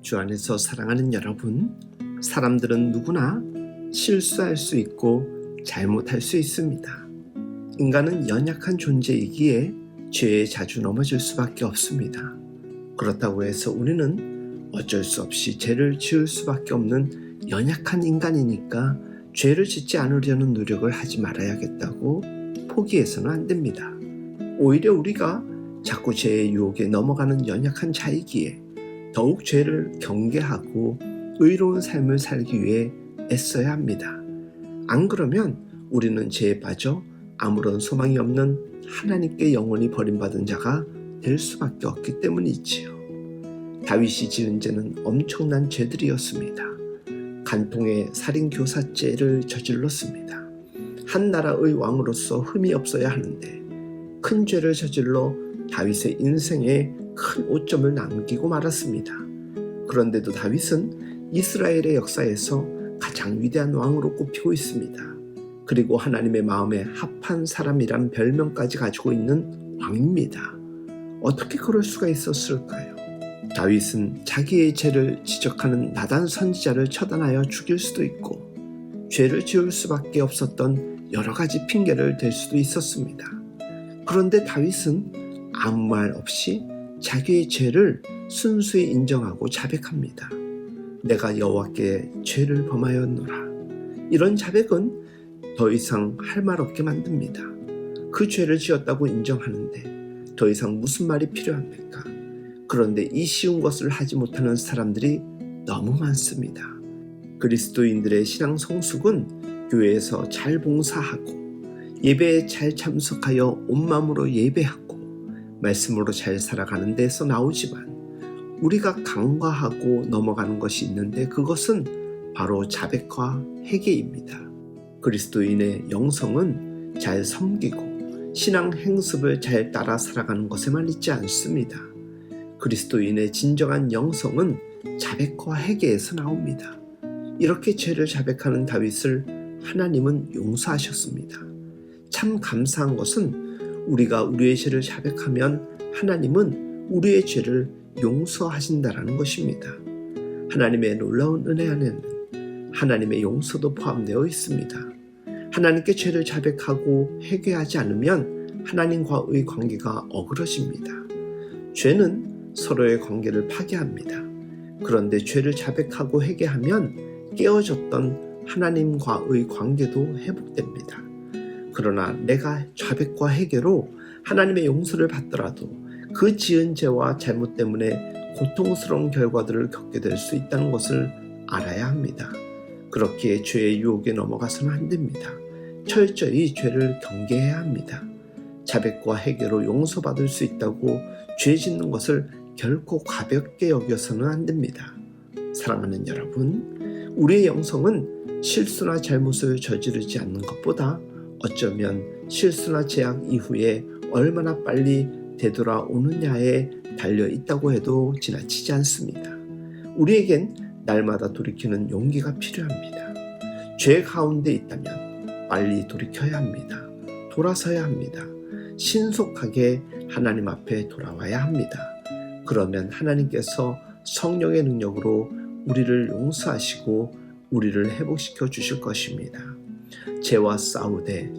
주 안에서 사랑하는 여러분, 사람들은 누구나 실수할 수 있고 잘못할 수 있습니다. 인간은 연약한 존재이기에 죄에 자주 넘어질 수밖에 없습니다. 그렇다고 해서 우리는 어쩔 수 없이 죄를 지을 수밖에 없는 연약한 인간이니까 죄를 짓지 않으려는 노력을 하지 말아야겠다고 포기해서는 안 됩니다. 오히려 우리가 자꾸 죄의 유혹에 넘어가는 연약한 자이기에 더욱 죄를 경계하고 의로운 삶을 살기 위해 애써야 합니다. 안 그러면 우리는 죄에 빠져 아무런 소망이 없는 하나님께 영원히 버림받은 자가 될 수밖에 없기 때문이지요. 다윗이 지은 죄는 엄청난 죄들이었습니다. 간통의 살인교사죄를 저질렀습니다. 한 나라의 왕으로서 흠이 없어야 하는데 큰 죄를 저질러 다윗의 인생에 큰 오점을 남기고 말았습니다. 그런데도 다윗은 이스라엘의 역사에서 가장 위대한 왕으로 꼽히고 있습니다. 그리고 하나님의 마음에 합한 사람이란 별명까지 가지고 있는 왕입니다. 어떻게 그럴 수가 있었을까요? 다윗은 자기의 죄를 지적하는 나단 선지자를 처단하여 죽일 수도 있고 죄를 지을 수밖에 없었던 여러 가지 핑계를 댈 수도 있었습니다. 그런데 다윗은 아무 말 없이 자기의 죄를 순수히 인정하고 자백합니다. 내가 여호와께 죄를 범하였노라. 이런 자백은 더 이상 할 말 없게 만듭니다. 그 죄를 지었다고 인정하는데 더 이상 무슨 말이 필요합니까? 그런데 이 쉬운 것을 하지 못하는 사람들이 너무 많습니다. 그리스도인들의 신앙 성숙은 교회에서 잘 봉사하고 예배에 잘 참석하여 온 마음으로 예배하고 말씀으로 잘 살아가는 데서 나오지만 우리가 간과하고 넘어가는 것이 있는데 그것은 바로 자백과 회개입니다. 그리스도인의 영성은 잘 섬기고 신앙 행습을 잘 따라 살아가는 것에만 있지 않습니다. 그리스도인의 진정한 영성은 자백과 회개에서 나옵니다. 이렇게 죄를 자백하는 다윗을 하나님은 용서하셨습니다. 참 감사한 것은 우리가 우리의 죄를 자백하면 하나님은 우리의 죄를 용서하신다라는 것입니다. 하나님의 놀라운 은혜 안에는 하나님의 용서도 포함되어 있습니다. 하나님께 죄를 자백하고 회개하지 않으면 하나님과의 관계가 어그러집니다. 죄는 서로의 관계를 파괴합니다. 그런데 죄를 자백하고 회개하면 깨어졌던 하나님과의 관계도 회복됩니다. 그러나 내가 자백과 회개로 하나님의 용서를 받더라도 그 지은 죄와 잘못 때문에 고통스러운 결과들을 겪게 될 수 있다는 것을 알아야 합니다. 그렇기에 죄의 유혹에 넘어가서는 안 됩니다. 철저히 죄를 경계해야 합니다. 자백과 회개로 용서받을 수 있다고 죄 짓는 것을 결코 가볍게 여겨서는 안 됩니다. 사랑하는 여러분, 우리의 영성은 실수나 잘못을 저지르지 않는 것보다 어쩌면 실수나 죄악 이후에 얼마나 빨리 되돌아오느냐에 달려 있다고 해도 지나치지 않습니다. 우리에겐 날마다 돌이키는 용기가 필요합니다. 죄 가운데 있다면 빨리 돌이켜야 합니다. 돌아서야 합니다. 신속하게 하나님 앞에 돌아와야 합니다. 그러면 하나님께서 성령의 능력으로 우리를 용서하시고 우리를 회복시켜 주실 것입니다. 죄와 싸우되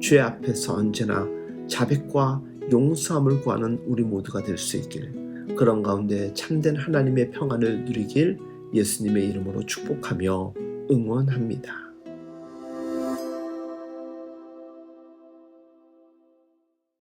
죄 앞에서 언제나 자백과 용서함을 구하는 우리 모두가 될 수 있길, 그런 가운데 참된 하나님의 평안을 누리길 예수님의 이름으로 축복하며 응원합니다.